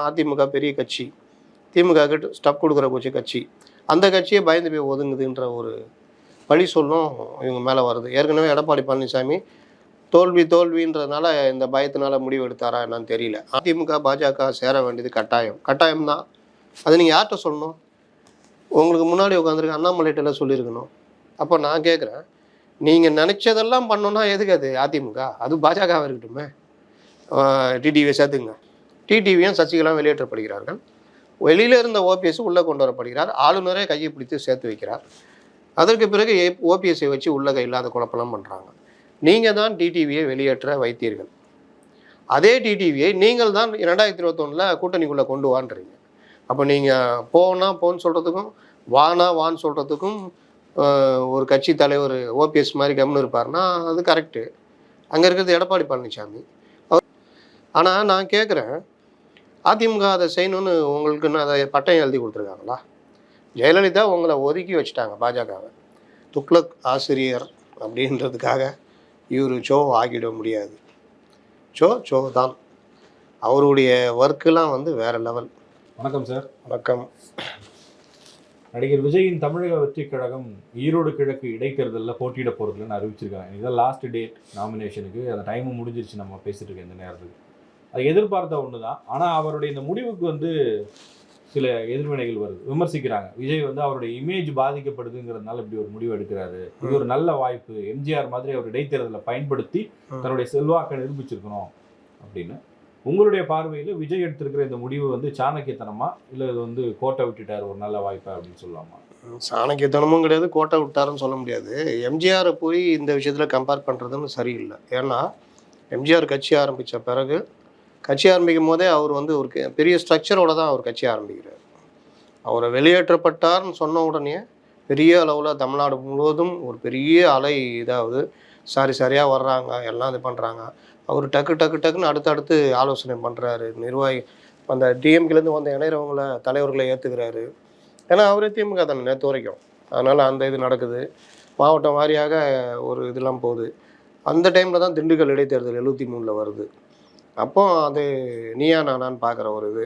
அதிமுக பெரிய கட்சி, திமுக கிட்ட ஸ்டப் கொடுக்குற கட்சி, அந்த கட்சியே பயந்து போய் ஒதுங்குதுன்ற ஒரு பழி சொல்லும் இவங்க மேலே வருது. ஏற்கனவே எடப்பாடி பழனிசாமி தோல்வின்றதுனால இந்த பயத்தினால முடிவு எடுத்தாரா என்னன்னு தெரியல. அதிமுக பாஜக சேர வேண்டியது கட்டாயம்தான். அது நீங்கள் யார்கிட்ட சொல்லணும்? உங்களுக்கு முன்னாடி உட்காந்துருக்க அண்ணாமலைகிட்ட சொல்லியிருக்கணும். அப்போ நான் கேட்குறேன், நீங்கள் நினச்சதெல்லாம் பண்ணோன்னா எதுக்கு அது அதிமுக? அது பாஜகவாக இருக்கட்டுமே. டிடிவியை சேர்த்துங்க. டிடிவியும் சசிகலாவும் வெளியேற்றப்படுகிறார்கள். வெளியில் இருந்த ஓபிஎஸ் உள்ளே கொண்டு வரப்படுகிறார். ஆளுநரே கையை பிடித்து சேர்த்து வைக்கிறார். அதற்கு பிறகு ஓபிஎஸ்ஸை வச்சு உள்ளே இல்லாத குழப்பம்லாம் பண்ணுறாங்க. நீங்கள் தான் டிடிவியை வெளியேற்ற வைத்தீர்கள். அதே டிடிவியை நீங்கள் தான் 2021 கூட்டணிக்குள்ளே கொண்டு வான்றீங்க. அப்போ நீங்கள் போன்னு சொல்கிறதுக்கும் வான்னு சொல்கிறதுக்கும் ஒரு கட்சி தலைவர் ஓபிஎஸ் மாதிரி கம்னு இருப்பார்னா அது கரெக்டு. அங்கே இருக்கிறது எடப்பாடி பழனிசாமி. ஆனால் நான் கேட்குறேன், அதிமுக அதை செய்யணும்னு உங்களுக்குன்னு அதை பட்டம் எழுதி கொடுத்துருக்காங்களா? ஜெயலலிதா உங்களை ஒதுக்கி வச்சுட்டாங்க பாஜகவை. துக்ளக் ஆசிரியர் அப்படின்றதுக்காக இவர் ஆகிட முடியாது. சோ தான். அவருடைய ஒர்க்கெலாம் வேறு லெவல். வணக்கம் சார். வணக்கம். நடிகர் விஜயின் தமிழக வெற்றி கழகம் ஈரோடு கிழக்கு இடைத்தேர்தலில் போட்டியிட போகிறதுலன்னு அறிவிச்சிருக்காங்க. இதுதான் லாஸ்ட் டேட் நாமினேஷனுக்கு. அந்த டைமும் முடிஞ்சிருச்சு. நம்ம பேசிட்டு இருக்க இந்த நேரத்துக்கு அது எதிர்பார்த்த ஒன்று தான். ஆனால் அவருடைய இந்த முடிவுக்கு சில எதிர்வினைகள் வருது. விமர்சிக்கிறாங்க. விஜய் அவருடைய இமேஜ் பாதிக்கப்படுதுங்கிறதுனால இப்படி ஒரு முடிவு எடுக்கிறாரு. இது ஒரு நல்ல வாய்ப்பு, எம்ஜிஆர் மாதிரி அவர் இடைத்தேர்தலை பயன்படுத்தி தன்னுடைய செல்வாக்கை நிரூபிச்சிருக்கணும் அப்படின்னு. உங்களுடைய பார்வையில் விஜய் எடுத்திருக்கிற இந்த முடிவு சாணக்கியத்தனமா, இல்லை இது கோட்டை விட்டுட்டார் ஒரு நல்ல வாய்ப்பா அப்படின்னு சொல்லலாமா? சாணக்கியத்தனமும் கிடையாது, கோட்டை விட்டாருன்னு சொல்ல முடியாது. எம்ஜிஆரை போய் இந்த விஷயத்தில் கம்பேர் பண்ணுறதுன்னு சரியில்லை. ஏன்னா எம்ஜிஆர் கட்சி ஆரம்பித்த பிறகு, கட்சி ஆரம்பிக்கும் போதே அவர் ஒரு பெரிய ஸ்ட்ரக்சரோடு தான் அவர் கட்சி ஆரம்பிக்கிறார். அவரை வெளியேற்றப்பட்டார்னு சொன்ன உடனே பெரிய அளவில் தமிழ்நாடு முழுவதும் ஒரு பெரிய அலை இதாவது சரியாக வர்றாங்க, எல்லாம் இது பண்ணுறாங்க. அவர் டக்குன்னு அடுத்தடுத்து ஆலோசனை பண்ணுறாரு. நிர்வாகி அந்த டிஎம்கேலேருந்து வந்த இணையவங்களை தலைவர்களை ஏற்றுக்கிறாரு. ஏன்னா அவரே திமுக தானே நேற்று வரைக்கும். அதனால் அந்த இது நடக்குது. மாவட்டம் வாரியாக ஒரு இதெல்லாம் போகுது. அந்த டைமில் தான் திண்டுக்கல் இடைத்தேர்தல் 73 வருது. அப்போ அது நீயா நானான்னு பார்க்குற ஒரு இது.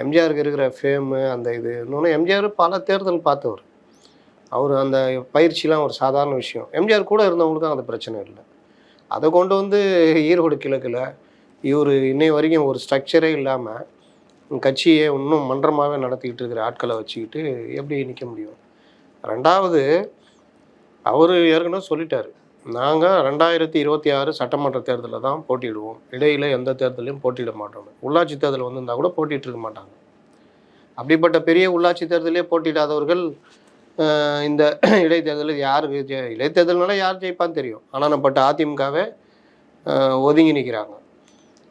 எம்ஜிஆருக்கு இருக்கிற ஃபேமு அந்த இது. இன்னொன்று எம்ஜிஆர் பல தேர்தல் பார்த்தவர். அவர் அந்த பயிற்சிலாம் ஒரு சாதாரண விஷயம். எம்ஜிஆர் கூட இருந்தவங்களுக்கும் அந்த பிரச்சனை இல்லை. அதை கொண்டு ஈரோடு கிழக்கில் இவர் இன்னை வரைக்கும் ஒரு ஸ்ட்ரக்சரே இல்லாமல் கட்சியை இன்னும் மன்றமாகவே நடத்திக்கிட்டு இருக்கிற ஆட்களை வச்சுக்கிட்டு எப்படி நிற்க முடியும்? ரெண்டாவது, அவர் ஏற்கனவே சொல்லிட்டார், நாங்கள் 2026 சட்டமன்ற தேர்தலில் தான் போட்டியிடுவோம், இடையில் எந்த தேர்தலையும் போட்டியிட மாட்டோம். உள்ளாட்சி தேர்தல் வந்திருந்தால் கூட போட்டிகிட்டு இருக்க மாட்டாங்க. அப்படிப்பட்ட பெரிய உள்ளாட்சி தேர்தலே போட்டியிடாதவர்கள் இந்த இடைத்தேர்தலில் யாருக்கு இடைத்தேர்தல்னால யார் ஜெயிப்பான்னு தெரியும். ஆனால் அதிமுகவே ஒதுங்கி நிற்கிறாங்க.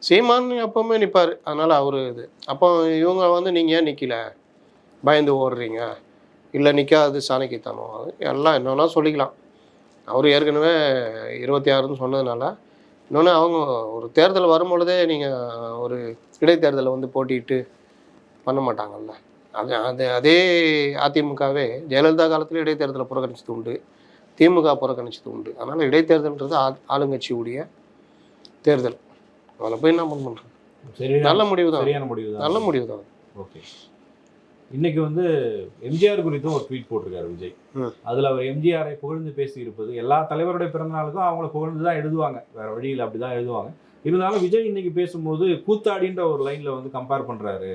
சீமான் எப்போவுமே நிற்பார். அதனால் அவர் இது. அப்போ இவங்க நீங்கள் ஏன் நிற்கல, பயந்து ஓடுறீங்க, இல்லை நிற்காது சாணக்கியத்தனம், எல்லாம் என்னன்னா சொல்லிக்கலாம். அவர் ஏற்கனவே 26ன்னு சொன்னதுனால. இன்னொன்று, அவங்க ஒரு தேர்தல் வரும்பொழுதே நீங்கள் ஒரு இடைத்தேர்தலை போட்டிட்டு பண்ண மாட்டாங்கல்ல. அதே அதிமுகவே ஜெயலலிதா காலத்தில் இடைத்தேர்தலை புறக்கணிச்சது உண்டு, திமுக புறக்கணிச்சது உண்டு. அதனால் இடைத்தேர்தல்ன்றது ஆளுங்கட்சியுடைய தேர்தல். அதில் போய் என்ன பண்ணுறோம்? சரி, நல்ல முடிவு தான், சரியான முடிவு தான், நல்ல முடிவு தான். ஓகே. இன்னைக்கு எம்ஜிஆர் குறித்தும் ஒரு ட்வீட் போட்டிருக்காரு விஜய். அதில் அவர் எம்ஜிஆரை புகழ்ந்து பேசி இருப்பது, எல்லா தலைவருடைய பிறந்தநாளுக்கும் அவங்கள புகழ்ந்து தான் எழுதுவாங்க, வேற வழியில் அப்படி தான் எழுதுவாங்க. இருந்தாலும் விஜய் இன்னைக்கு பேசும்போது கூத்தாடின்ற ஒரு லைனில் கம்பேர் பண்ணுறாரு.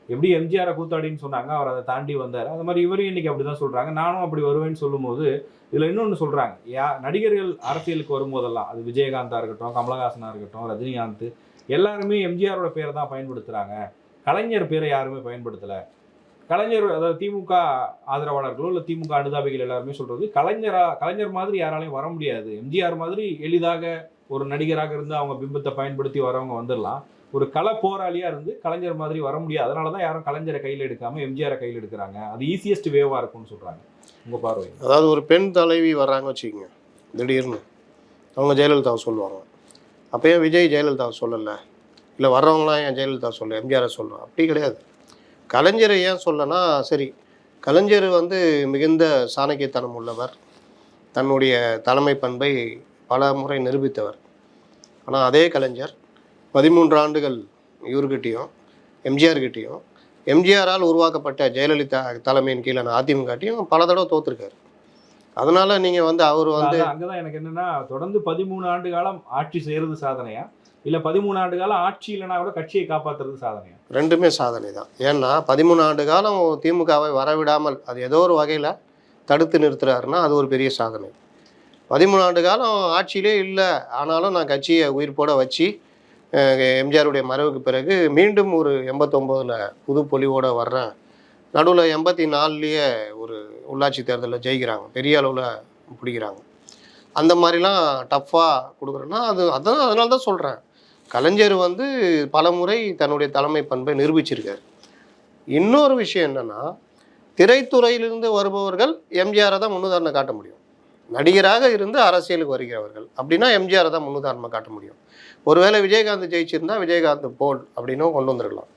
எப்படி எம்ஜிஆரை கூத்தாடின்னு சொன்னாங்க, அவர் அதை தாண்டி வந்தார். அது மாதிரி இவரையும் இன்னைக்கு அப்படி தான் சொல்கிறாங்க. நானும் அப்படி வருவேன்னு சொல்லும்போது இதில் இன்னொன்று சொல்கிறாங்க, நடிகர்கள் அரசியலுக்கு வரும்போதெல்லாம், அது விஜயகாந்தாக இருக்கட்டும், கமலஹாசனாக இருக்கட்டும், ரஜினிகாந்த், எல்லாருமே எம்ஜிஆரோட பேரை தான் பயன்படுத்துகிறாங்க, கலைஞர் பேரை யாருமே பயன்படுத்தலை. கலைஞர், அதாவது திமுக ஆதரவாளர்களோ இல்லை திமுக அனுதாபிகள் எல்லாருமே சொல்கிறது, கலைஞர் மாதிரி யாராலையும் வர முடியாது, எம்ஜிஆர் மாதிரி எளிதாக ஒரு நடிகராக இருந்து அவங்க பிம்பத்தை பயன்படுத்தி வரவங்க வந்துடலாம், ஒரு கள போராளியாக இருந்து கலைஞர் மாதிரி வர முடியாது. அதனால தான் யாரும் கலைஞரை கையில் எடுக்காமல் எம்ஜிஆரை கையில் எடுக்கிறாங்க. அது ஈஸியஸ்ட் வேவாக இருக்கும்னு சொல்கிறாங்க. உங்கள் பார்வை? அதாவது ஒரு பெண் தலைவி வர்றாங்க வச்சுக்கோங்க, திடீர்னு அவங்க ஜெயலலிதாவை சொல்லுவாங்க. அப்போ ஏன் விஜய் ஜெயலலிதாவை சொல்லலை? இல்லை வர்றவங்களாம் ஏன் ஜெயலலிதா சொல்ல, எம்ஜிஆரை சொல்லலாம்? அப்படி கிடையாது. கலைஞரை ஏன் சொல்லனா, சரி, கலைஞர் மிகுந்த சாணக்கியத்தனம் உள்ளவர், தன்னுடைய தலைமை பண்பை பல முறை நிரூபித்தவர். ஆனால் அதே கலைஞர் 13 ஆண்டுகள் இவர்கிட்டையும் எம்ஜிஆர் கிட்டேயும் எம்ஜிஆரால் உருவாக்கப்பட்ட ஜெயலலிதா தலைமையின் கீழான அதிமுகட்டையும் பல தடவை தோத்துருக்காரு. அதனால நீங்கள் வந்து அவர் வந்து அங்கதான் எனக்கு என்னன்னா, தொடர்ந்து 13 ஆண்டு காலம் ஆட்சி செய்யறது சாதனையா, இல்ல 13 ஆண்டு காலம் ஆட்சி இல்லைனா கூட கட்சியை காப்பாத்துறது சாதனையா? ரெண்டுமே சாதனை தான். ஏன்னா 13 ஆண்டு காலம் திமுகவை வரவிடாமல் அது ஏதோ ஒரு வகையில் தடுத்து நிறுத்துறாருன்னா அது ஒரு பெரிய சாதனை. 13 ஆண்டு காலம் ஆட்சியிலே இல்லை, ஆனாலும் நான் கட்சியை உயிர்ப்போட வச்சு எம்ஜிஆருடைய மறைவுக்கு பிறகு மீண்டும் ஒரு 89ல் புது பொலிவோடு வர்றேன். நடுவில் 84லேயே ஒரு உள்ளாட்சி தேர்தலில் ஜெயிக்கிறாங்க, பெரிய அளவில் பிடிக்கிறாங்க. அந்த மாதிரிலாம் டஃப்பாக கொடுக்குறேன்னா அதனால தான் சொல்கிறேன், கலைஞர் வந்து பல முறை தன்னுடைய தலைமை பண்பை நிரூபிச்சிருக்காரு. இன்னொரு விஷயம் என்னென்னா, திரைத்துறையிலிருந்து வருபவர்கள் எம்ஜிஆரை தான் முன்னுதாரணம் காட்ட முடியும். நடிகராக இருந்து அரசியலுக்கு வருகிறவர்கள் அப்படின்னா எம்ஜிஆரை தான் முன்னுதாரணமாக காட்ட முடியும். ஒருவேளை விஜயகாந்த் ஜெயிச்சிருந்தா விஜயகாந்த் போல் அப்படின்னும் கொண்டு வந்துடலாம்.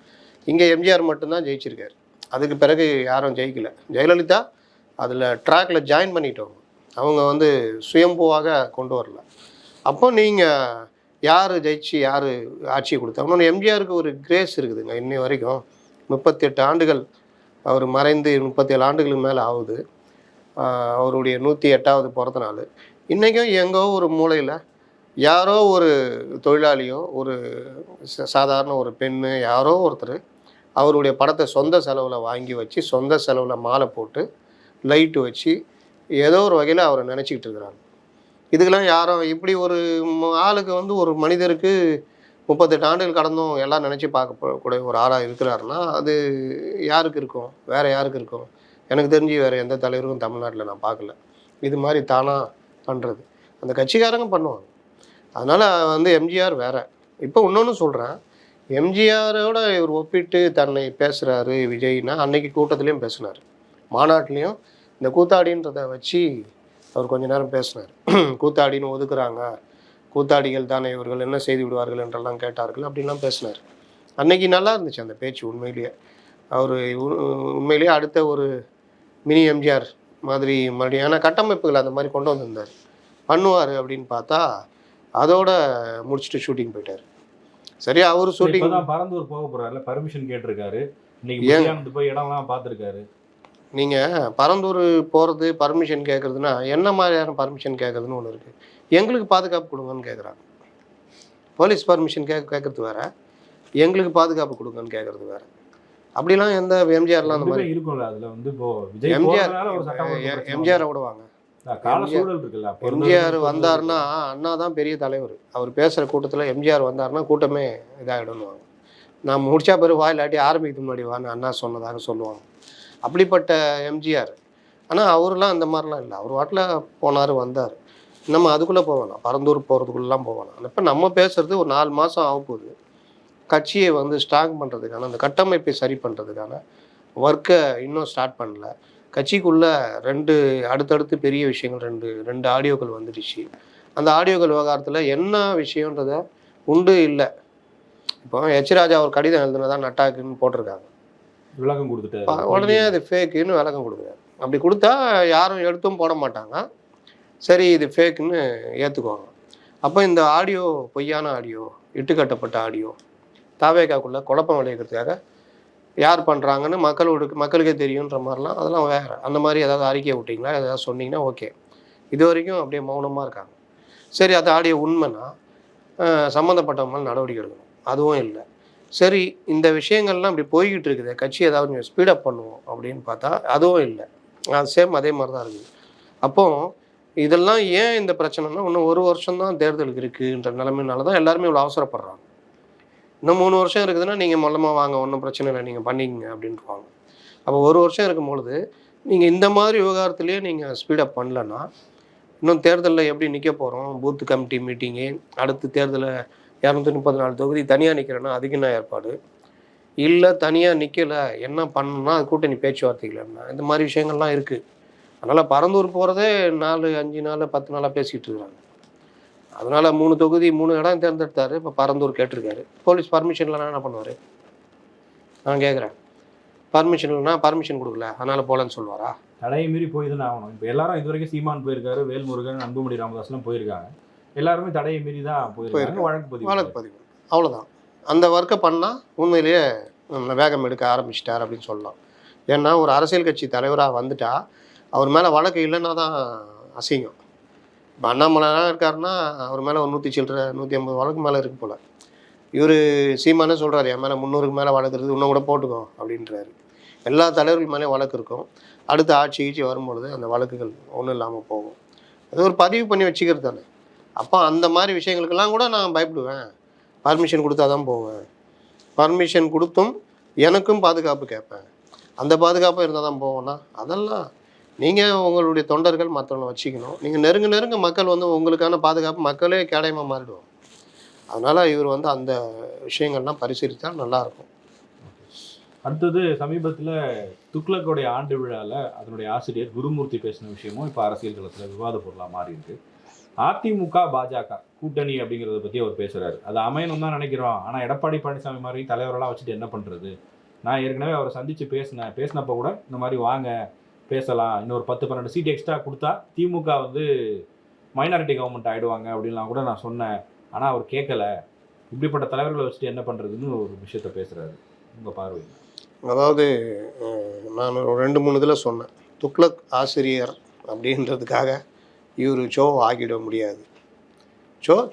இங்கே எம்ஜிஆர் மட்டும்தான் ஜெயிச்சிருக்காரு. அதுக்கு பிறகு யாரும் ஜெயிக்கலை. ஜெயலலிதா அதில் ட்ராக்ல ஜாயின் பண்ணிட்டவங்க, அவங்க வந்து சுயம்புவாக கொண்டு வரல. அப்போ நீங்கள் யார் ஜெயிச்சு யார் ஆட்சியை கொடுத்தாங்க? எம்ஜிஆருக்கு ஒரு கிரேஸ் இருக்குதுங்க. இன்னை வரைக்கும் 38 ஆண்டுகள் அவர் மறைந்து 37 ஆண்டுகளுக்கு மேலே ஆகுது. அவருடைய 108வது பிறந்த நாள். இன்றைக்கும் எங்கோ ஒரு மூலையில் யாரோ ஒரு தொழிலாளியோ ஒரு சாதாரண ஒரு பெண்ணு யாரோ ஒருத்தர் அவருடைய படத்தை சொந்த செலவில் வாங்கி வச்சு சொந்த செலவில் மாலை போட்டு லைட்டு வச்சு ஏதோ ஒரு வகையில் அவரை நினச்சிக்கிட்டு இருக்கிறாங்க. இதுக்கெல்லாம் யாரும் இப்படி ஒரு ஆளுக்கு வந்து ஒரு மனிதருக்கு 38 ஆண்டுகள் கடந்தும் எல்லாம் நினச்சி பார்க்கக்கூடிய ஒரு ஆளாக இருக்கிறாருன்னா அது யாருக்கு இருக்கும்? வேறு யாருக்கு இருக்கும்? எனக்கு தெரிஞ்சு வேறு எந்த தலைவருக்கும் தமிழ்நாட்டில் நான் பார்க்கல. இது மாதிரி தானாக பண்ணுறது அந்த கட்சிக்காரங்க பண்ணுவாங்க. அதனால் வந்து எம்ஜிஆர் வேறு. இப்போ இன்னொன்று சொல்கிறேன், எம்ஜிஆரோட இவர் ஒப்பிட்டு தன்னை பேசுகிறாரு விஜய்னா, அன்னைக்கு கூட்டத்துலேயும் பேசினார், மாநாட்டிலையும் இந்த கூத்தாடின்றதை வச்சு அவர் கொஞ்ச நேரம் பேசினார். கூத்தாடின்னு ஒதுக்குறாங்க, கூத்தாடிகள் தானே இவர்கள், என்ன செய்து விடுவார்கள் என்றெல்லாம் கேட்டார்கள் அப்படின்லாம் பேசினார். அன்னைக்கு நல்லா இருந்துச்சு அந்த பேச்சு. உண்மையிலேயே அவர் உண்மையிலேயே அடுத்த ஒரு மினி எம்ஜிஆர் மாதிரி மறுபடியான கட்டமைப்புகள் அந்த மாதிரி கொண்டு வந்திருந்தார். பண்ணுவார் அப்படின்னு பார்த்தா அதோட முடிச்சுட்டு ஷூட்டிங் போயிட்டார். சரியா அவர் ஷூட்டிங் தான் பரந்தூர் போக போறாருல, பர்மிஷன் கேட்டிருக்காரு. இன்னைக்கு போய் இடம்லாம் பார்த்துருக்காரு. நீங்கள் பரந்தூர் போகிறது பர்மிஷன் கேட்குறதுனா என்ன மாதிரியான பர்மிஷன் கேட்குறதுன்னு ஒன்று இருக்குது. எங்களுக்கு பாதுகாப்பு கொடுங்கன்னு கேட்குறாங்க. போலீஸ் பர்மிஷன் கேட்குறது வேறு, எங்களுக்கு பாதுகாப்பு கொடுங்கன்னு கேட்குறது வேறு. அப்படிலாம் எந்த எம்ஜிஆர்லாம் அந்த மாதிரி இருக்கும்ல. அதில் வந்து இப்போ எம்ஜிஆரை விடுவாங்க. எம்ஜிஆர் வந்தாருன்னா அண்ணா தான் பெரிய தலைவர். அவர் பேசுகிற கூட்டத்தில் எம்ஜிஆர் வந்தாருன்னா கூட்டமே இதாகிடுவாங்க. நான் முடிச்சா பிறகு வாயிலாட்டி ஆரம்பிக்கிறது முன்னாடி வான்னு அண்ணா சொன்னதாக சொல்லுவாங்க. அப்படிப்பட்ட எம்ஜிஆர். ஆனால் அவரெலாம் அந்த மாதிரிலாம் இல்லை. அவர் வாட்டில் போனார் வந்தார். நம்ம அதுக்குள்ளே போவேணாம், பரந்தூர் போகிறதுக்குள்ளெலாம் போவேணாம். இப்போ நம்ம பேசுகிறது ஒரு 4 மாதம் ஆகப்போகுது. கட்சியை வந்து ஸ்ட்ராங் பண்ணுறதுக்கான அந்த கட்டமைப்பை சரி பண்ணுறதுக்கான ஒர்க்கை இன்னும் ஸ்டார்ட் பண்ணல. கட்சிக்குள்ளே அடுத்தடுத்து பெரிய விஷயங்கள் ரெண்டு ஆடியோக்கள் வந்துடுச்சு. அந்த ஆடியோக்கள் விவகாரத்தில் என்ன விஷயன்றத உண்டு இல்லை. இப்போ எச் ராஜா ஒரு கடிதம் எழுதுனதான் நட்டாக்குன்னு போட்டிருக்காங்க, விளக்கம் கொடுத்துட்டு உடனே அது ஃபேக்குன்னு விளக்கம் கொடுக்குறாரு. அப்படி கொடுத்தா யாரும் எடுத்தும் போட மாட்டாங்க, சரி இது ஃபேக்குன்னு ஏற்றுக்குவாங்க. அப்போ இந்த ஆடியோ பொய்யான ஆடியோ, இட்டுக்கட்டப்பட்ட ஆடியோ, தாவேக்காக்குள்ளே குழப்பம் விளைவிக்கிறதுக்காக யார் பண்ணுறாங்கன்னு மக்களுக்கே தெரியுன்ற மாதிரிலாம் அதெல்லாம் வேறு. அந்த மாதிரி ஏதாவது அறிக்கை விட்டிங்களா, ஏதாவது சொன்னீங்கன்னா ஓகே. இது வரைக்கும் அப்படியே மௌனமாக இருக்காங்க. சரி அது ஆடியோ உண்மைன்னா சம்மந்தப்பட்டவங்க மேலே நடவடிக்கை எடுக்கணும், அதுவும் இல்லை. சரி இந்த விஷயங்கள்லாம் இப்படி போய்கிட்டு இருக்குது, கட்சி ஏதாவது கொஞ்சம் ஸ்பீடப் பண்ணுவோம் அப்படின்னு பார்த்தா அதுவும் இல்லை. அது சேம் அதே மாதிரி தான் இருக்குது. அப்போது இதெல்லாம் ஏன் இந்த பிரச்சனைனா, இன்னும் 1 வருஷம்தான் தேர்தலுக்கு இருக்குன்ற நிலைமையினால தான் எல்லாருமே இவ்வளோ அவசரப்படுறாங்க. இன்னும் 3 வருஷம் இருக்குதுன்னா நீங்கள் மொல்லமாக வாங்க, ஒன்றும் பிரச்சனை இல்லை, நீங்கள் பண்ணிக்கங்க அப்படின்ட்டுருவாங்க. அப்போ 1 வருஷம் இருக்கும்பொழுது நீங்கள் இந்த மாதிரி விவகாரத்துலேயே நீங்கள் ஸ்பீடப் பண்ணலன்னா இன்னும் தேர்தலில் எப்படி நிற்க போகிறோம்? பூத்து கமிட்டி மீட்டிங்கு, அடுத்து தேர்தலில் 234 தொகுதி தனியாக நிற்கிறேன்னா அதுக்கு என்ன ஏற்பாடு இல்லை, தனியாக நிற்கலை என்ன பண்ணணும்னா அது கூட்டணி பேச்சுவார்த்தைகள் என்ன, இந்த மாதிரி விஷயங்கள்லாம் இருக்குது. அதனால் பரந்தூர் போகிறதே 4-5 நாள் 10 நாளாக பேசிகிட்டு இருக்கிறாங்க. அதனால் 3 தொகுதி 3 இடம் தேர்ந்தெடுத்தார். இப்போ பரந்தூர் கேட்டிருக்காரு. போலீஸ் பர்மிஷன் இல்லைனா என்ன பண்ணுவார்? நான் கேட்குறேன். பர்மிஷன் இல்லைனா பர்மிஷன் கொடுக்கல அதனால் போகலன்னு சொல்லுவாரா? தடையை மீறி போய் தானே ஆகணும். இப்போ எல்லாரும் இது வரைக்கும் சீமான் போயிருக்காரு, வேல்முருகன், அன்புமணி ராமதாஸ்லாம் போயிருக்காங்க. எல்லாருமே தடையை மீறி தான் போயிருக்காங்க. வழக்கு பதிவு அவ்வளோதான். அந்த ஒர்க்கை பண்ணால் உண்மையிலேயே வேகம் எடுக்க ஆரம்பிச்சிட்டார் அப்படின்னு சொல்லலாம். ஏன்னா ஒரு அரசியல் கட்சி தலைவராக வந்துட்டா அவர் மேலே வழக்கு இல்லைன்னா தான் அசிங்கம். இப்போ அண்ணாமலைலாம் இருக்காருன்னா அவர் மேலே ஒரு 100 சில்லற 150 வழக்கு மேலே இருக்கு போல். இவர் சீமானே சொல்கிறார், என் மேலே 300க்கு மேலே வழக்கு இருக்குது, இன்னும் கூட போட்டுக்கோ அப்படின்றாரு. எல்லா தலைவர்கள் மேலேயும் வழக்கு இருக்கும். அடுத்த ஆட்சி வரும்பொழுது அந்த வழக்குகள் ஒன்றும் இல்லாமல் போகும். அது ஒரு பதிவு பண்ணி வச்சுக்கிறது தானே. அப்போ அந்த மாதிரி விஷயங்களுக்கெல்லாம் கூட நான் பயப்படுவேன். பர்மிஷன் கொடுத்தா தான் போவேன். பர்மிஷன் கொடுத்தும் எனக்கும் பாதுகாப்பு கேட்பேன். அந்த பாதுகாப்பு இருந்தால் தான் போவோம்னா அதெல்லாம் நீங்கள் உங்களுடைய தொண்டர்கள் மற்றவங்களை வச்சுக்கணும். நீங்கள் நெருங்க மக்கள் வந்து உங்களுக்கான பாதுகாப்பு மக்களே கேடயமாக மாறிடுவோம். அதனால் இவர் வந்து அந்த விஷயங்கள்லாம் பரிசீலித்தால் நல்லாயிருக்கும். அடுத்தது சமீபத்தில் துக்ளக்கோடைய ஆண்டு விழாவில் அதனுடைய ஆசிரியர் குருமூர்த்தி பேசின விஷயமும் இப்போ அரசியல் களத்தில் விவாத பொருளாக மாறி இருக்கு. அதிமுக பாஜக கூட்டணி அப்படிங்கிறத பற்றி அவர் பேசுகிறாரு. அது அமையணும் தான் நினைக்கிறோம். ஆனால் எடப்பாடி பழனிசாமி மாதிரி தலைவரெல்லாம் வச்சுட்டு என்ன பண்ணுறது? நான் ஏற்கனவே அவரை சந்தித்து பேசினப்போ கூட இந்த மாதிரி வாங்க பேசலாம், இன்னொரு 10-12 சீட் எக்ஸ்ட்ரா கொடுத்தா திமுக வந்து மைனாரிட்டி கவர்மெண்ட் ஆகிடுவாங்க அப்படின்லாம் கூட நான் சொன்னேன். ஆனால் அவர் கேட்கல. இப்படிப்பட்ட தலைவர்களை வச்சுட்டு என்ன பண்ணுறதுன்னு ஒரு விஷயத்த பேசுகிறாரு. உங்கள் பார்வை? அதாவது நான் ஒரு 2-3 இதில் சொன்னேன். துக்ளக் ஆசிரியர் அப்படின்றதுக்காக இவர் ஷோ ஆகிட முடியாது.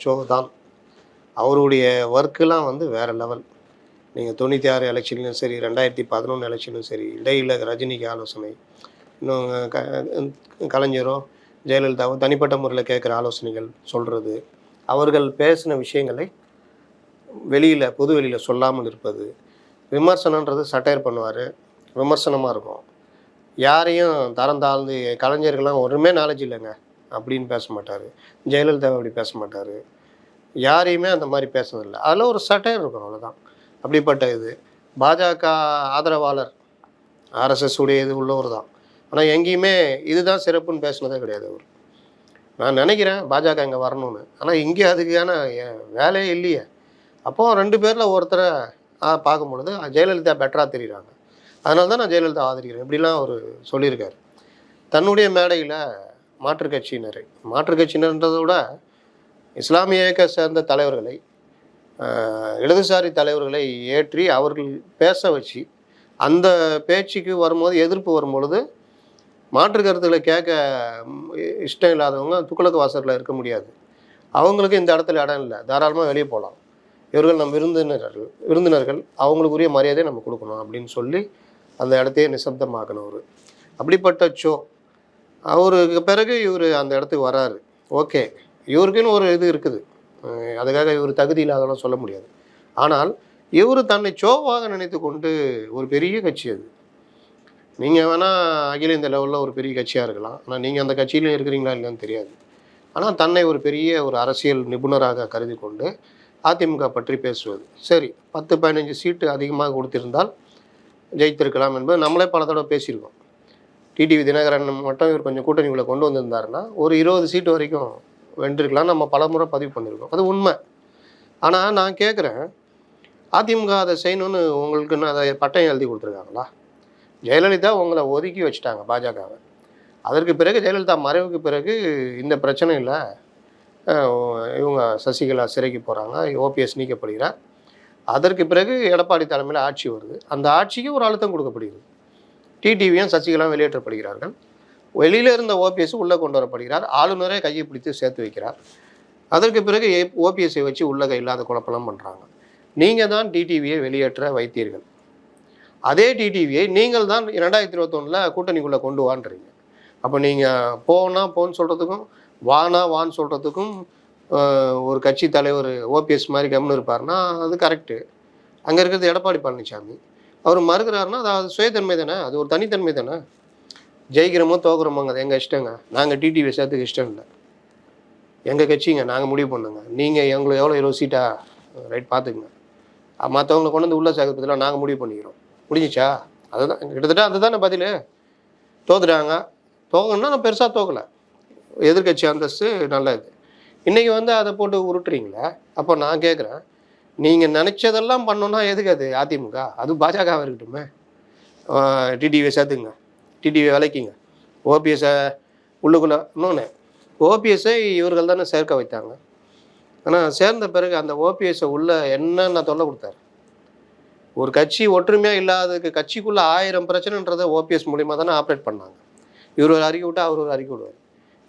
ஷோ தான். அவருடைய ஒர்க்கெலாம் வந்து வேறு லெவல். நீங்கள் 96 எலெக்ஷன்லையும் சரி, 2011 எலெக்ஷனும் சரி, இடையில் ரஜினிக்கு ஆலோசனை, இன்னும் கலைஞரோ ஜெயலலிதாவோ தனிப்பட்ட முறையில் கேட்குற ஆலோசனைகள் சொல்கிறது, அவர்கள் பேசின விஷயங்களை வெளியில் பொது வெளியில் சொல்லாமல் இருப்பது, விமர்சனன்றது சட்டையர் பண்ணுவார், விமர்சனமாக இருக்கும். யாரையும் தரம் தாழ்ந்து கலைஞர்கள்லாம் ஒன்றுமே நாலேஜ் இல்லைங்க அப்படின்னு பேச மாட்டார். ஜெயலலிதா அப்படி பேச மாட்டார். யாரையுமே அந்த மாதிரி பேசுறதில்லை. அதில் ஒரு சட்டையர் இருக்கும், அவ்வளோதான். அப்படிப்பட்ட இது பாஜக ஆதரவாளர், ஆர்எஸ்எஸ் உடைய இது உள்ளவர் தான். ஆனால் எங்கேயுமே இதுதான் சிறப்புன்னு பேசினதே கிடையாது அவர். நான் நினைக்கிறேன் பாஜக இங்கே வரணும்னு. ஆனால் இங்கே அதுக்கான வேலையே இல்லையே. அப்போது 2 பேரில் ஒருத்தரை பார்க்கும் பொழுது ஜெயலலிதா பெட்டராக தெரியுறாங்க. அதனால தான் நான் ஜெயலலிதா ஆதரிக்கிறேன் இப்படிலாம் அவர் சொல்லியிருக்காரு. தன்னுடைய மேடையில் மாற்றுக் கட்சியினர்ன்றதை விட இஸ்லாமிய இயக்க சேர்ந்த தலைவர்களை, இடதுசாரி தலைவர்களை ஏற்றி அவர்கள் பேச வச்சு, அந்த பேச்சுக்கு வரும்போது எதிர்ப்பு வரும்பொழுது மாற்று கருத்துக்களை கேட்க இஷ்டம் இல்லாதவங்க துக்ளக் வாசலில் இருக்க முடியாது. அவங்களுக்கு இந்த இடத்துல இடம் இல்லை, தாராளமாக வெளியே போகலாம். இவர்கள் நம் விருந்தினர்கள் அவங்களுக்குரிய மரியாதையை நம்ம கொடுக்கணும் அப்படின்னு சொல்லி அந்த இடத்தையே நிசப்தமாக்கணும். அவர் அப்படிப்பட்ட ஷோ. அவருக்கு பிறகு இவர் அந்த இடத்துக்கு வராரு. ஓகே, இவருக்குன்னு ஒரு இது இருக்குது. அதுக்காக இவர் தகுதி இல்லாதெல்லாம் சொல்ல முடியாது. ஆனால் இவர் தன்னை ஷோவாக நினைத்து கொண்டு ஒரு பெரிய கட்சி அது. நீங்கள் வேணால் அகில இந்திய லெவலில் ஒரு பெரிய கட்சியாக இருக்கலாம். ஆனால் நீங்கள் அந்த கட்சியிலும் இருக்கிறீங்களா இல்லைன்னு தெரியாது. ஆனால் தன்னை ஒரு பெரிய ஒரு அரசியல் நிபுணராக கருதி கொண்டு அதிமுக பற்றி பேசுவது. சரி, 10-15 சீட்டு அதிகமாக கொடுத்திருந்தால் ஜெயித்திருக்கலாம் என்பது நம்மளே பல தடவை பேசியிருக்கோம். டிடிவி தினகரன் மட்டும் இவர் கொஞ்சம் கூட்டணிகளை கொண்டு வந்திருந்தாருன்னா ஒரு 20 சீட்டு வரைக்கும் வென்றிருக்கலாம். நம்ம பல முறை பதிவு பண்ணியிருக்கோம். அது உண்மை. ஆனால் நான் கேட்குறேன், அதிமுக அதை செய்யணும்னு உங்களுக்குன்னு அதை பட்டம் எழுதி கொடுத்துருக்காங்களா? ஜெயலலிதா உங்களை ஒதுக்கி வச்சுட்டாங்க பாஜகவை. அதற்கு பிறகு ஜெயலலிதா மறைவுக்கு பிறகு இந்த பிரச்சனை இல்லை, இவங்க சசிகலா சிறைக்கு போகிறாங்க, ஓபிஎஸ் நீக்கப்படுகிறார். அதற்கு பிறகு எடப்பாடி தலைமையில் ஆட்சி வருது. அந்த ஆட்சிக்கு ஒரு அழுத்தம் கொடுக்கப்படுகிறது. டிடிவியும் சசிகலாவும் வெளியேற்றப்படுகிறார்கள். வெளியில் இருந்த ஓபிஎஸ் உள்ளே கொண்டு வரப்படுகிறார். ஆளுநரே கையை பிடித்து சேர்த்து வைக்கிறார். அதற்கு பிறகு ஓபிஎஸ்ஸை வச்சு உள்ளக இல்லாத குழப்பம் பண்ணுறாங்க. நீங்கள் தான் டிடிவியை வெளியேற்ற வைத்தீர்கள். அதே டிடிவியை நீங்கள் தான் 2021 கூட்டணிக்குள்ளே கொண்டு வான்றீங்க. அப்போ நீங்கள் போன்னு சொல்கிறதுக்கும் வான்னு சொல்கிறதுக்கும் ஒரு கட்சி தலைவர் ஓபிஎஸ் மாதிரி கம்னு இருப்பார்னா அது கரெக்டு. அங்கே இருக்கிறது எடப்பாடி பழனிசாமி. அவர் மறுக்கிறாருன்னா அது சுயத்தன்மை தானே, அது ஒரு தனித்தன்மை தானே. ஜெயிக்கிறோமோ தோக்குறோமோங்க, அது எங்கள் இஷ்டங்க. நாங்கள் டிடிவியை சேர்த்துக்கு இஷ்டம் இல்லை, எங்கள் கட்சிங்க, நாங்கள் முடிவு பண்ணுங்க. நீங்கள் எங்களுக்கு எவ்வளோ 20 சீட்டா ரைட் பார்த்துக்குங்க. மற்றவங்களை கொண்டு வந்து உள்ள சேர்க்கறதுலாம் நாங்கள் முடிவு பண்ணிக்கிறோம். முடிஞ்சிச்சா? அதுதான் கிட்டத்தட்ட அதுதானே பதில். தோத்துட்டாங்க. தோக்கணுன்னா நான் பெருசாக தோக்கலை, எதிர்கட்சி அந்தஸ்து நல்லது. இன்றைக்கி வந்து அதை போட்டு உருட்டுறீங்களே. அப்போ நான் கேட்குறேன், நீங்கள் நினச்சதெல்லாம் பண்ணோன்னா எதுக்கு அது அதிமுக? அது பாஜகவாக இருக்கட்டுமே. டிடிவியை சேர்த்துங்க, டிடிவியை விலைக்கிங்க, ஓபிஎஸ்ஸை உள்ளுக்குள்ளே. இன்னொன்று, ஓபிஎஸ்ஸை இவர்கள் தானே சேர்க்க வைத்தாங்க. ஆனால் சேர்ந்த பிறகு அந்த ஓபிஎஸ்ஸை உள்ள என்னென்ன தொல்லை கொடுத்தாரு. ஒரு கட்சி ஒற்றுமையாக இல்லாததுக்கு கட்சிக்குள்ளே 1000 பிரச்சனைன்றதை ஓபிஎஸ் மூலிமா தானே ஆப்ரேட் பண்ணாங்க. இவர் ஒரு அறிக்கை விட்டால் அவர் ஒரு அறிக்கை விடுவார்,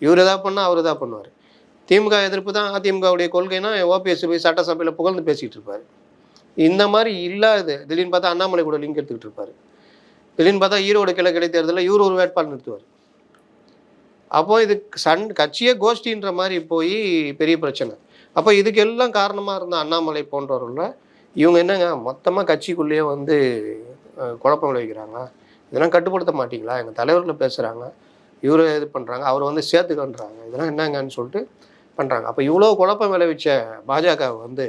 இவர் எதாவது பண்ணால் அவர் எதாவது பண்ணுவார். திமுக எதிர்ப்பு தான் அதிமுகவுடைய கொள்கைனா ஓபிஎஸ் போய் சட்டசபையில் புகழ்ந்து பேசிகிட்டு இருப்பார். இந்த மாதிரி இல்லாது திடீர்னு பார்த்தா அண்ணாமலை கூட லிங்க் எடுத்துக்கிட்டு இருப்பார். திடீர்னு பார்த்தா ஈரோடு கிழக்கு இடைத்தேர்தலில் இவர் ஒரு வேட்பாளர் நிறுத்துவார். அப்போ இது கட்சியே கோஷ்டின்ற மாதிரி போய் பெரிய பிரச்சனை. அப்போ இதுக்கெல்லாம் காரணமாக இருந்த அண்ணாமலை போன்றவர்கள இவங்க என்னங்க மொத்தமாக கட்சிக்குள்ளேயே வந்து குழப்பம் விளைவிக்கிறாங்க. இதெல்லாம் கட்டுப்படுத்த மாட்டிங்களா? எங்கள் தலைவர்கள் பேசுகிறாங்க, இவரை இது பண்ணுறாங்க, அவரை வந்து சேர்த்துக்கன்றாங்க, இதெல்லாம் என்னங்கன்னு சொல்லிட்டு பண்ணுறாங்க. அப்போ இவ்வளோ குழப்பம் விளைவிச்ச பாஜக வந்து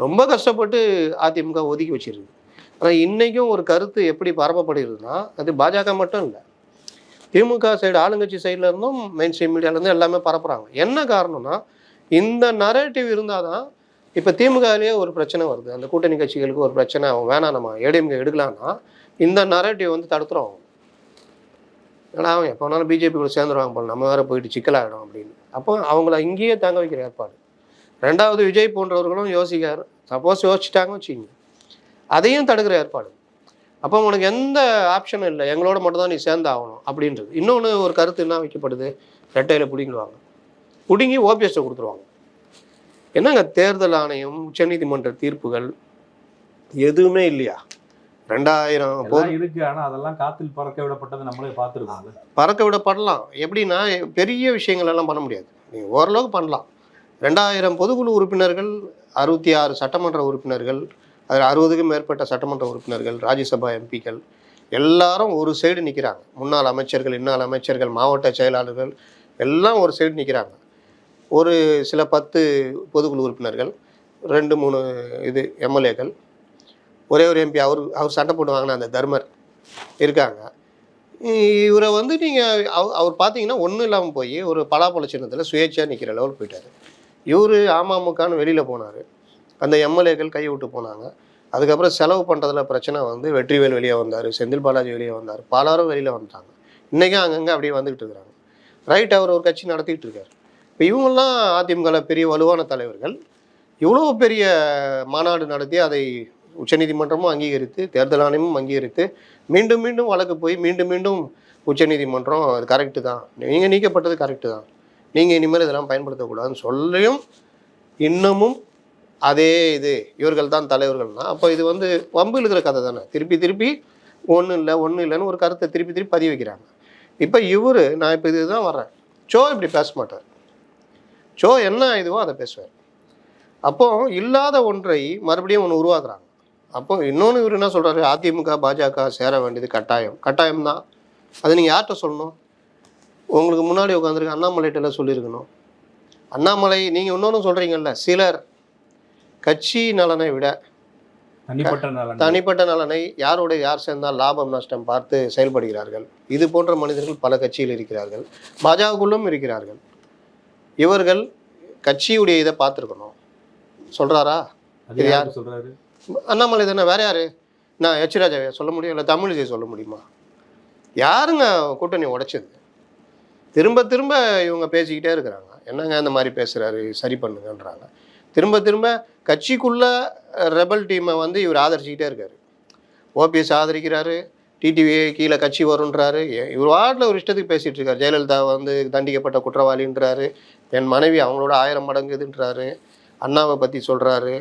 ரொம்ப கஷ்டப்பட்டு அதிமுக ஒதுக்கி வச்சிருக்கு. ஆனால் இன்றைக்கும் ஒரு கருத்து எப்படி பரப்பப்படுகிறதுனா அது பாஜக மட்டும் இல்லை, திமுக சைடு ஆளுங்கட்சி சைடில் இருந்தும் மெயின் ஸ்ட்ரீம் மீடியாவிலேருந்து எல்லாமே பரப்புகிறாங்க. என்ன காரணம்னா இந்த நரேட்டிவ் இருந்தால் தான் இப்போ திமுகலேயே ஒரு பிரச்சனை வருது, அந்த கூட்டணி கட்சிகளுக்கு ஒரு பிரச்சனை, அவன் வேணாம் நம்ம ஏடிஎம்கே எடுக்கலான்னா இந்த நரேட்டிவ் வந்து தடுத்துரும். ஏன்னா அவன் எப்போ வேணாலும் பிஜேபி கூட சேர்ந்துருவாங்க போல, நம்ம வேறு போயிட்டு சிக்கலாகிடும் அப்படின்னு. அப்போ அவங்கள இங்கேயே தங்க வைக்கிற ஏற்பாடு. ரெண்டாவது விஜய் போன்றவர்களும் யோசிக்காரு, சப்போஸ் யோசிச்சுட்டாங்க வச்சுக்கிங்க, அதையும் தடுக்கிற ஏற்பாடு. அப்போ உனக்கு எந்த ஆப்ஷனும் இல்லை, எங்களோட மட்டும் தான் நீ சேர்ந்து ஆகணும் அப்படின்றது. இன்னொன்று ஒரு கருத்து என்ன வைக்கப்படுது, ரெட்டையில் பிடிங்கிடுவாங்க, பிடுங்கி ஓபிஎஸ்ட்டை கொடுத்துருவாங்க. என்னங்க தேர்தல் ஆணையம் உச்சநீதிமன்ற தீர்ப்புகள் எதுவுமே இல்லையா? 2000 இருக்கு, ஆனா அதெல்லாம் காத்தில் பறக்க விடப்பட்டது நம்மளே பார்த்துருக்கோம். பறக்க விடப்படலாம். எப்படின்னா பெரிய விஷயங்கள் எல்லாம் பண்ண முடியாது, நீங்கள் ஓரளவுக்கு பண்ணலாம். 2000 பொதுக்குழு உறுப்பினர்கள், 66 சட்டமன்ற உறுப்பினர்கள், அதில் 60க்கும் மேற்பட்ட சட்டமன்ற உறுப்பினர்கள், ராஜ்யசபா எம்பிக்கள் எல்லாரும் ஒரு சைடு நிற்கிறாங்க. முன்னாள் அமைச்சர்கள், இன்னாள் அமைச்சர்கள், மாவட்ட செயலாளர்கள் எல்லாம் ஒரு சைடு நிற்கிறாங்க. ஒரு சில 10 பொதுக்குழு உறுப்பினர்கள், 2-3 இது எம்எல்ஏக்கள், ஒரே ஒரு எம்பி அவர் சண்டை போடுவாங்கன்னா அந்த தர்மர் இருக்காங்க. இவரை வந்து நீங்கள் அவர் பார்த்தீங்கன்னா ஒன்றும் இல்லாமல் போய் ஒரு பலாப்பழ சின்னத்தில் சுயேட்சையாக நிற்கிற லெவல் போயிட்டார். இவர் அமமுகன்னு வெளியில் போனார், அந்த எம்எல்ஏக்கள் கை விட்டு போனாங்க. அதுக்கப்புறம் செலவு பண்ணுறதுல பிரச்சனை வந்து வெற்றிவேல் வெளியே வந்தார், செந்தில் பாலாஜி வெளியே வந்தார், பலரும் வெளியில் வந்துட்டாங்க. இன்றைக்கும் அங்கங்கே அப்படியே வந்துக்கிட்டு இருக்கிறாங்க. ரைட், அவர் ஒரு கட்சி நடத்திக்கிட்டு இருக்கார். இப்போ இவங்கெல்லாம் அதிமுகவில் பெரிய வலுவான தலைவர்கள், இவ்வளோ பெரிய மாநாடு நடத்தி அதை உச்சநீதிமன்றமும் அங்கீகரித்து, தேர்தல் ஆணையமும் அங்கீகரித்து, மீண்டும் மீண்டும் வழக்கு போய் மீண்டும் மீண்டும் உச்சநீதிமன்றம் அது கரெக்டு தான், நீங்கள் நீக்கப்பட்டது கரெக்டு தான், நீங்கள் இனிமேல் இதெல்லாம் பயன்படுத்தக்கூடாதுன்னு சொல்லியும் இன்னமும் அதே இது இவர்கள் தான் தலைவர்கள்னா, அப்போ இது வந்து வம்பு இருக்கிற கதை தானே. திருப்பி திருப்பி ஒன்றும் இல்லைன்னு ஒரு கருத்தை திருப்பி திருப்பி பதிவு வைக்கிறாங்க. இப்போ இவர், நான் இப்போ இதுதான் வர்றேன், ஷோ இப்படி பேச மாட்டார், ஷோ என்ன இதுவோ அதை பேசுவார். அப்போது இல்லாத ஒன்றை மறுபடியும் ஒன்று உருவாக்குறாங்க. அப்போ இன்னொன்று இவர் என்ன சொல்கிறாரு, அதிமுக பாஜக சேர வேண்டியது கட்டாயம்தான். அது நீங்கள் யார்கிட்ட சொல்லணும்? உங்களுக்கு முன்னாடி உட்காந்துருக்க அண்ணாமலைகிட்டலாம் சொல்லியிருக்கணும். அண்ணாமலை நீங்கள் இன்னொன்று சொல்கிறீங்கல்ல, சிலர் கட்சி நலனை விட தனிப்பட்ட நலனை, யார் சேர்ந்தால் லாபம் நஷ்டம் பார்த்து செயல்படுகிறார்கள். இது போன்ற மனிதர்கள் பல கட்சியில் இருக்கிறார்கள், பாஜகவுக்குள்ளும் இருக்கிறார்கள். இவர்கள் கட்சியுடைய இதை பார்த்துருக்கணும் சொல்கிறாரா? இது யார் சொல்கிறாரு? அண்ணாமலை தானே, வேற யாரு? நான் எச் ராஜாவையா சொல்ல முடியும், இல்லை தமிழிசை சொல்ல முடியுமா? யாருங்க கூட்டணி உடைச்சது? திரும்ப திரும்ப இவங்க பேசிக்கிட்டே இருக்கிறாங்க, என்னங்க இந்த மாதிரி பேசுகிறாரு, சரி பண்ணுங்கன்றாங்க. திரும்ப திரும்ப கட்சிக்குள்ள ரெபல் டீமை வந்து இவர் ஆதரிச்சுக்கிட்டே இருக்காரு. ஓபிஎஸ் ஆதரிக்கிறாரு, டிடிவி கீழே கட்சி வருன்றாரு, இவர் வார்டில் ஒரு இஷ்டத்துக்கு பேசிகிட்டு இருக்காரு. ஜெயலலிதா வந்து தண்டிக்கப்பட்ட குற்றவாளின்றாரு, என் மனைவி அவங்களோட 1000 மடங்கு இதுன்றாரு, அண்ணாவை பற்றி சொல்கிறாரு,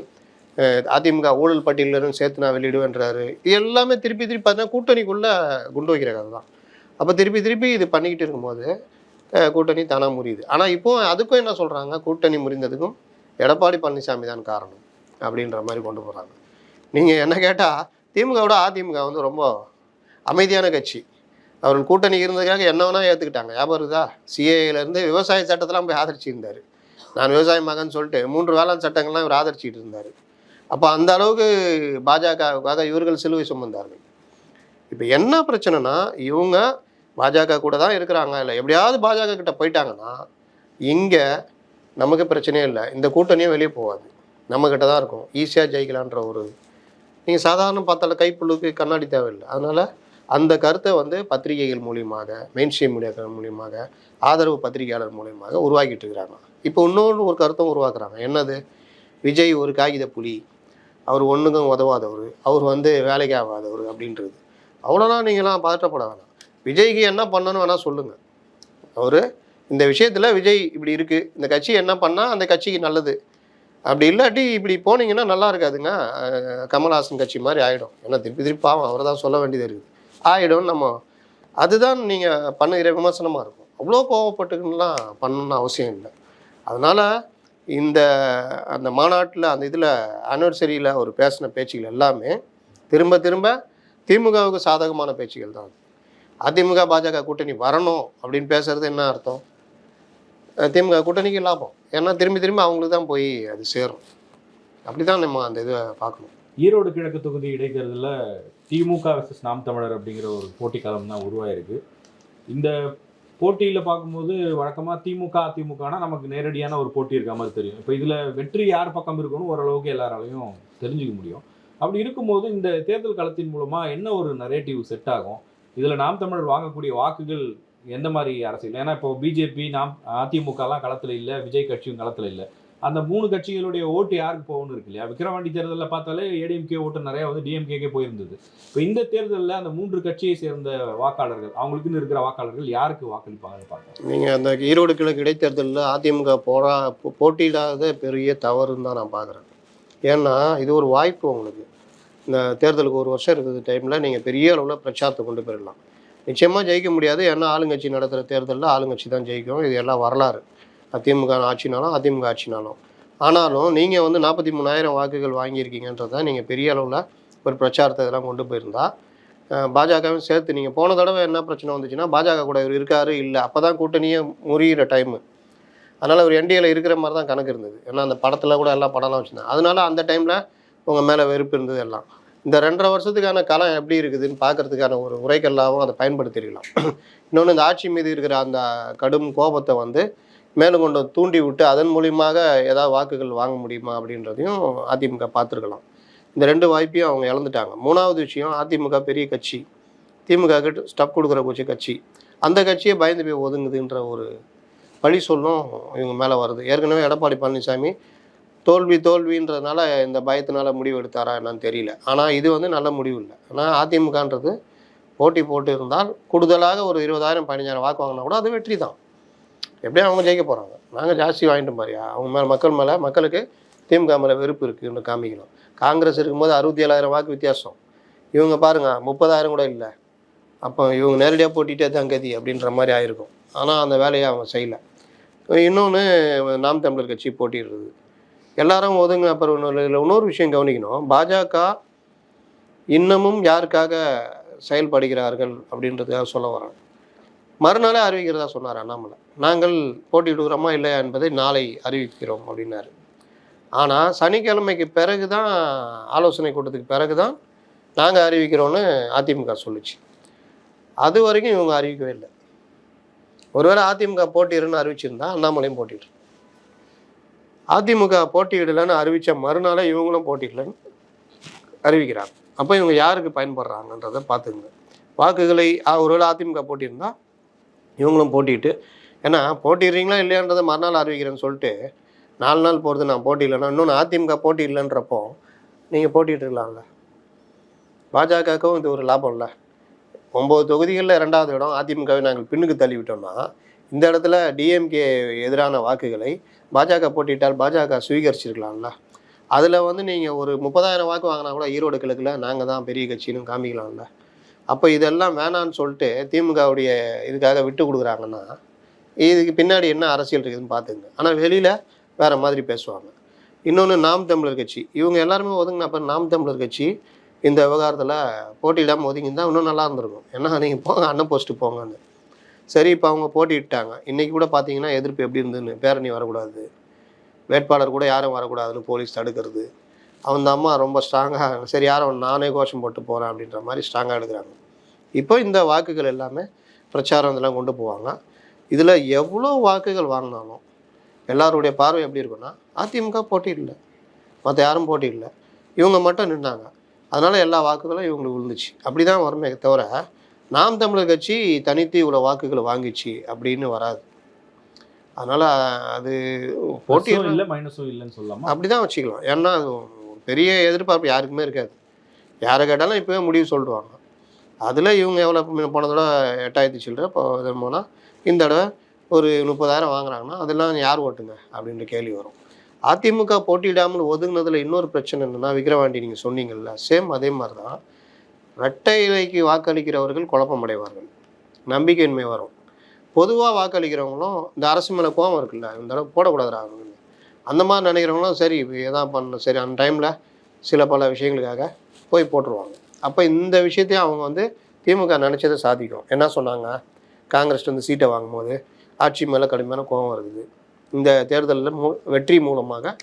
அதிமுக ஊழல் பட்டியலிருந்து சேர்த்து நான் வெளியிடுவேன்றாரு. இது எல்லாமே திருப்பி திருப்பி பார்த்தீங்கன்னா கூட்டணிக்குள்ளே குண்டு வைக்கிற கதை தான். அப்போ திருப்பி திருப்பி இது பண்ணிக்கிட்டு இருக்கும்போது கூட்டணி தானாக முறியுது. ஆனால் இப்போ அதுக்கும் என்ன சொல்கிறாங்க, கூட்டணி முறிந்ததுக்கும் எடப்பாடி பழனிசாமி தான் காரணம் அப்படின்ற மாதிரி கொண்டு போகிறாங்க. நீங்கள் என்ன கேட்டால் திமுகவோட அதிமுக வந்து ரொம்ப அமைதியான கட்சி. அவர்கள் கூட்டணி இருந்ததுக்காக என்ன வேணால் ஏற்றுக்கிட்டாங்க. ஞாபகம் இருக்குதா? சிஏலேருந்து விவசாய சட்டத்தெல்லாம் போய் ஆதரிச்சிருந்தார். நான் விவசாய மகன் சொல்லிட்டு 3 வேளாண் சட்டங்கள்லாம் இவர் ஆதரிச்சிட்டு இருந்தார். அப்போ அந்த அளவுக்கு பாஜகவுக்காக இவர்கள் சிலுவை சுமந்தார்கள். இப்போ என்ன பிரச்சனைனா, இவங்க பாஜக கூட தான் இருக்கிறாங்க, இல்லை எப்படியாவது பாஜக கிட்ட போயிட்டாங்கன்னா இங்கே நமக்கு பிரச்சனையே இல்லை, இந்த கூட்டணியும் வெளியே போகாது, நம்மக்கிட்ட தான் இருக்கும், ஈஸியாக ஜெயிக்கலான்ற ஒரு, நீங்கள் சாதாரண பார்த்தால கைப்புள்ளுக்கு கண்ணாடி தேவையில்லை. அதனால் அந்த கருத்தை வந்து பத்திரிகைகள் மூலியமாக, மெயின் ஸ்ட்ரீம் மீடியாக்கள் மூலியமாக, ஆதரவு பத்திரிகையாளர் மூலியமாக உருவாக்கிட்டு இருக்கிறாங்க. இப்போ இன்னொன்று ஒரு கருத்தும் உருவாக்குறாங்க. என்னது? விஜய் ஒரு காகித புலி, அவர் ஒன்றுக்கும் உதவாதவர், அவர் வந்து வேலைக்கு ஆகாதவர் அப்படின்றது. அவ்வளோதான், நீங்களாம் பதற்றப்பட வேணாம். விஜய்க்கு என்ன பண்ணணும்னு வேணால் சொல்லுங்கள். அவர் இந்த விஷயத்தில் விஜய் இப்படி இருக்குது, இந்த கட்சி என்ன பண்ணால் அந்த கட்சிக்கு நல்லது, அப்படி இல்லாட்டி இப்படி போனீங்கன்னா நல்லா இருக்காதுங்க. கமல்ஹாசன் கட்சி மாதிரி ஆகிடும். ஏன்னா திருப்பி திருப்பி பாவம் அவர் தான் சொல்ல வேண்டியது இருக்குது, ஆகிடும். நம்ம அதுதான் நீங்கள் பண்ணுகிற விமர்சனமாக இருக்கும். அவ்வளோ கோவப்பட்டுக்குன்னுலாம் பண்ணணும்னு அவசியம் இல்லை. அதனால் இந்த அந்த மாநாட்டில் அந்த இதில் ஆனிவர்சரியில் அவர் பேசின பேச்சுகள் எல்லாமே திரும்ப திரும்ப திமுகவுக்கு சாதகமான பேச்சுகள் தான். அதிமுக பாஜக கூட்டணி வரணும் அப்படின்னு பேசுறது என்ன அர்த்தம்? திமுக கூட்டணிக்கு லாபம். ஏன்னா திரும்பி திரும்பி அவங்களுக்கு தான் போய் அது சேரும். அப்படி தான் நம்ம அந்த இதை பார்க்கணும். ஈரோடு கிழக்கு தொகுதி இடைத்தேர்தலில் திமுக vs நாம் தமிழர் அப்படிங்கிற ஒரு போட்டி களம் தான் உருவாயிருக்கு. இந்த போட்டியில் பார்க்கும்போது வழக்கமாக திமுக அதிமுகனா நமக்கு நேரடியான ஒரு போட்டி இருக்க மாதிரி தெரியும். இப்போ இதில் வெற்றி யார் பக்கம் இருக்குன்னு ஓரளவுக்கு எல்லாராலையும் தெரிஞ்சுக்க முடியும். அப்படி இருக்கும்போது இந்த தேர்தல் களத்தின் மூலமாக என்ன ஒரு நரேட்டிவ் செட் ஆகும்? இதில் நாம் தமிழர் வாங்கக்கூடிய வாக்குகள் எந்த மாதிரி அரசியல்? ஏன்னா இப்போ பிஜேபி அதிமுகலாம் களத்தில் இல்லை, விஜய் கட்சியும் களத்தில் இல்லை. அந்த 3 கட்சிகளுடைய ஓட்டு யாருக்கு போகணும்னு இருக்கு இல்லையா? விக்கிரவாண்டி தேர்தலில் பார்த்தாலே ஏடிஎம்கே ஓட்டு நிறையா வந்து டிஎம்கேக்கே போயிருந்தது. இப்போ இந்த தேர்தலில் அந்த 3 கட்சியை சேர்ந்த வாக்காளர்கள், அவங்களுக்குன்னு இருக்கிற வாக்காளர்கள் யாருக்கு வாக்களிப்பாங்கன்னு பார்க்கலாம். நீங்கள் அந்த ஈரோடு கிழக்கு இடைத்தேர்தலில் அதிமுக போட்டியிடாத பெரிய தவறுன்னு தான் நான் பார்க்குறேன். ஏன்னா இது ஒரு வாய்ப்பு உங்களுக்கு. இந்த தேர்தலுக்கு 1 வருஷம் இருக்குது டைமில் நீங்கள் பெரிய அளவில் பிரச்சாரத்தை கொண்டு போயிடலாம். நிச்சயமாக ஜெயிக்க முடியாது. ஏன்னா ஆளுங்கட்சி நடத்துகிற தேர்தலில் ஆளுங்கட்சி தான் ஜெயிக்கும். இது எல்லாம் வரலாறு. அதிமுக ஆட்சினாலும் அதிமுக ஆட்சினாலும். ஆனாலும் நீங்கள் வந்து 43,000 வாக்குகள் வாங்கியிருக்கீங்கன்றதை நீங்கள் பெரிய அளவில் ஒரு பிரச்சாரத்தை இதெல்லாம் கொண்டு போயிருந்தா பாஜகவும் சேர்த்து, நீங்கள் போன தடவை என்ன பிரச்சனை வந்துச்சுன்னா பாஜக கூட இவர் இருக்காரு இல்லை, அப்போ தான் கூட்டணியே முறிகிற டைமு. அதனால் அவர் என்டிஏல இருக்கிற மாதிரி தான் கணக்கு இருந்தது. ஏன்னா அந்த படத்தில் கூட எல்லா படம்லாம் வச்சுருந்தாங்க. அதனால அந்த டைமில் உங்கள் மேலே வெறுப்பு இருந்தது எல்லாம். இந்த 2.5 வருஷத்துக்கான களம் எப்படி இருக்குதுன்னு பார்க்கறதுக்கான ஒரு உரைக்கல்லாவும் அதை பயன்படுத்திருக்கலாம். இன்னொன்று, இந்த ஆட்சி மீது இருக்கிற அந்த கடும் கோபத்தை வந்து மேலும் கொண்டு தூண்டி விட்டு அதன் மூலியமாக ஏதாவது வாக்குகள் வாங்க முடியுமா அப்படின்றதையும் அதிமுக பார்த்துருக்கலாம். இந்த 2 வாய்ப்பையும் அவங்க இழந்துட்டாங்க. 3வது விஷயம், அதிமுக பெரிய கட்சி, திமுக கிட்ட ஸ்டப் கொடுக்குற கட்சி, அந்த கட்சியை பயந்து போய் ஒதுங்குதுன்ற ஒரு பழி சொல்லும் இவங்க மேலே வருது. ஏற்கனவே எடப்பாடி பழனிசாமி தோல்வின்றதுனால இந்த பயத்தினால முடிவு எடுத்தாரா என்னன்னு தெரியல. ஆனால் இது வந்து நல்ல முடிவு இல்லை. ஆனால் அதிமுகன்றது போட்டு இருந்தால் கூடுதலாக ஒரு 20,000 15,000 வாக்கு வாங்கினா கூட அது வெற்றி தான். எப்படியும் அவங்க ஜெயிக்க போகிறாங்க. நாங்கள் ஜாஸ்தி வாங்கிட்டு மாதிரியா அவங்க மேலே மக்களுக்கு திமுக மேலே வெறுப்பு இருக்குன்னு காமிக்கணும். காங்கிரஸ் இருக்கும்போது 67,000 வாக்கு வித்தியாசம். இவங்க பாருங்கள் 30,000 கூட இல்லை. அப்போ இவங்க நேரடியாக போட்டிகிட்டே தான் கதி அப்படின்ற மாதிரி ஆயிருக்கும். ஆனால் அந்த வேலையை அவங்க செய்யலை. இன்னொன்று, நாம் தமிழர் கட்சி போட்டிடுறது எல்லாரும் ஒதுங்க. அப்புறம் இன்னொரு விஷயம் கவனிக்கணும். பாஜக இன்னமும் யாருக்காக செயல்படுகிறார்கள் அப்படின்றதுக்காக சொல்ல வராங்க. மறுநாளே அறிவிக்கிறதா சொன்னார் அண்ணாமலை. நாங்கள் போட்டியிடுகிறோமா இல்லையா என்பதை நாளை அறிவிக்கிறோம் அப்படின்னாரு. ஆனால் சனிக்கிழமைக்கு பிறகு தான், ஆலோசனை கூட்டத்துக்கு பிறகு தான் நாங்கள் அறிவிக்கிறோன்னு அதிமுக சொல்லிச்சு. அது வரைக்கும் இவங்க அறிவிக்கவே இல்லை. ஒருவேளை அதிமுக போட்டியிடுன்னு அறிவிச்சிருந்தா அண்ணாமலையும் போட்டியிடு. அதிமுக போட்டியிடலைன்னு அறிவித்த மறுநாளே இவங்களும் போட்டியிடலன்னு அறிவிக்கிறாங்க. அப்போ இவங்க யாருக்கு பயன்படுறாங்கன்றதை பார்த்துங்க. வாக்குகளை ஒருவேளை அதிமுக போட்டியிருந்தா இவங்களும் போட்டிட்டு, ஏன்னா போட்டிடுறீங்களா இல்லையான்றதை மறுநாள் அறிவிக்கிறேன்னு சொல்லிட்டு 4 நாள் போகிறது நான் போட்டியில்லைன்னா, இன்னொன்று அதிமுக போட்டி இல்லைன்றப்போ நீங்கள் போட்டிட்டுருக்கலாம்ல. பாஜகவுக்கும் இது ஒரு லாபம் இல்லை. 9 தொகுதிகளில் 2வது இடம் அதிமுகவை நாங்கள் பின்னுக்கு தள்ளிவிட்டோம்னா, இந்த இடத்துல டிஎம்கே எதிரான வாக்குகளை பாஜக போட்டிட்டால் பாஜக சுவீகரிச்சிருக்கலாம்ல. அதில் வந்து நீங்கள் ஒரு 30,000 வாக்கு வாங்கினா கூட ஈரோடு கிழக்கில் நாங்கள் தான் பெரிய கட்சின்னு காமிக்கலாம்ல. அப்போ இதெல்லாம் வேணான்னு சொல்லிட்டு திமுகவுடைய இதுக்காக விட்டு கொடுக்குறாங்கன்னா இதுக்கு பின்னாடி என்ன அரசியல் இருக்குதுன்னு பார்த்துங்க. ஆனால் வெளியில் வேறு மாதிரி பேசுவாங்க. இன்னொன்று, நாம் தமிழர் கட்சி இவங்க எல்லாருமே ஒதுங்கின அப்புறம் நாம் தமிழர் கட்சி இந்த விவகாரத்தில் போட்டியிடாமல் ஒதுங்கியிருந்தால் இன்னும் நல்லா இருந்திருக்கும். ஏன்னா நீங்கள் போங்க, அண்ணன் போஸ்ட்டு போங்கன்னு. சரி, இப்போ அவங்க போட்டிட்டாங்க. இன்றைக்கி கூட பார்த்தீங்கன்னா எதிர்ப்பு எப்படி இருந்துன்னு, பேரணி வரக்கூடாது, வேட்பாளர் கூட யாரும் வரக்கூடாதுன்னு போலீஸ் தடுக்கிறது. அந்த அம்மா ரொம்ப ஸ்ட்ராங்காக, சரி யாரும் நானே கோஷம் போட்டு போகிறேன் அப்படின்ற மாதிரி ஸ்ட்ராங்காக எடுக்கிறாங்க. இப்போ இந்த வாக்குகள் எல்லாமே பிரச்சாரம் இதெல்லாம் கொண்டு போவாங்க. இதில் எவ்வளோ வாக்குகள் வாங்கினாலும் எல்லாருடைய பார்வை எப்படி இருக்குன்னா, அதிமுக போட்டி இல்லை, மற்ற யாரும் போட்டி இல்லை, இவங்க மட்டும் நின்னாங்க, அதனால் எல்லா வாக்குகளும் இவங்களுக்கு விழுந்துச்சு. அப்படி தான் வருமே தவிர நாம் தமிழர் கட்சி தனித்து இவ்வளோ வாக்குகளை வாங்கிச்சு அப்படின்னு வராது. அதனால் அது போட்டி இல்லை மைனஸும் இல்லைன்னு சொல்லலாமா? அப்படி தான் வச்சுக்கலாம். ஏன்னா அது பெரிய எதிர்பார்ப்பு யாருக்குமே இருக்காது. யாரை கேட்டாலும் இப்போவே முடிவு சொல்லிடுவாங்க. அதில் இவங்க எவ்வளோ போன தடவை 8000 சில்லற, இப்போ இது போனால் இந்த தடவை ஒரு 30,000 வாங்குறாங்கன்னா அதெல்லாம் யார் ஓட்டுங்க அப்படின்ற கேள்வி வரும். அதிமுக போட்டியிடாமல் ஒதுங்கினதில் இன்னொரு பிரச்சனை என்னென்னா, விக்கிரவாண்டி நீங்கள் சொன்னீங்கல்ல, சேம் அதே மாதிரி தான். இரட்டை இலைக்கு வாக்களிக்கிறவர்கள் குழப்பமடைவார்கள், நம்பிக்கையின்மை வரும். பொதுவாக வாக்களிக்கிறவங்களும் இந்த அரசு மேலே கோவம் இருக்குல்ல, இந்த தடவை போடக்கூடாதுடா அந்த மாதிரி நினைக்கிறவங்களும் சரி எதான் பண்ணணும், சரி அந்த டைமில் சில பல விஷயங்களுக்காக போய் போட்டுருவாங்க. அப்போ இந்த விஷயத்தையும் அவங்க வந்து திமுக நினச்சதை சாதிக்கும். என்ன சொன்னாங்க, காங்கிரஸ் வந்து சீட்டை வாங்கும்போது ஆட்சி மேலே கடுமையான கோபம் இருக்குது, இந்த தேர்தலில் வெற்றி மூலமாக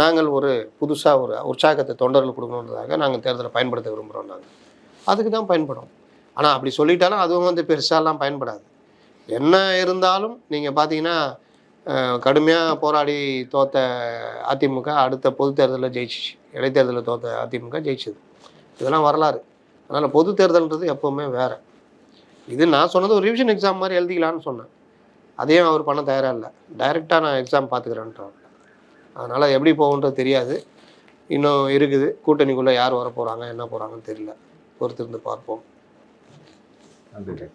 நாங்கள் ஒரு புதுசாக ஒரு உற்சாகத்தை தொண்டர்கள் கொடுக்கணுன்றதாக நாங்கள் தேர்தலை பயன்படுத்த விரும்புகிறோம். நாங்கள் அதுக்கு தான் பயன்படும். ஆனால் அப்படி சொல்லிட்டாலும் அதுவும் வந்து பெருசாலாம் பயன்படாது. என்ன இருந்தாலும் நீங்கள் பார்த்தீங்கன்னா கடுமையாக போராடி தோத்த அதிமுக அடுத்த பொது தேர்தலில் ஜெயிச்சிச்சு, இடைத்தேர்தலில் தோத்த அதிமுக ஜெயிச்சது. இதெல்லாம் வரலாறு. அதனால் பொது தேர்தல்ன்றது எப்போவுமே வேறு. இது நான் சொன்னது ஒரு ரிவிஷன் எக்ஸாம் மாதிரி எழுதிக்கலான்னு சொன்னேன். அதையும் அவர் பண்ண தயாராக இல்லை. டைரெக்டாக நான் எக்ஸாம் பார்த்துக்கிறேன்றாங்க. அதனால் எப்படி போகுன்றது தெரியாது. இன்னும் இருக்குது. கூட்டணிக்குள்ளே யார் வர போகிறாங்க என்ன போகிறாங்கன்னு தெரியல. பொறுத்திருந்து பார்ப்போம். நன்றி.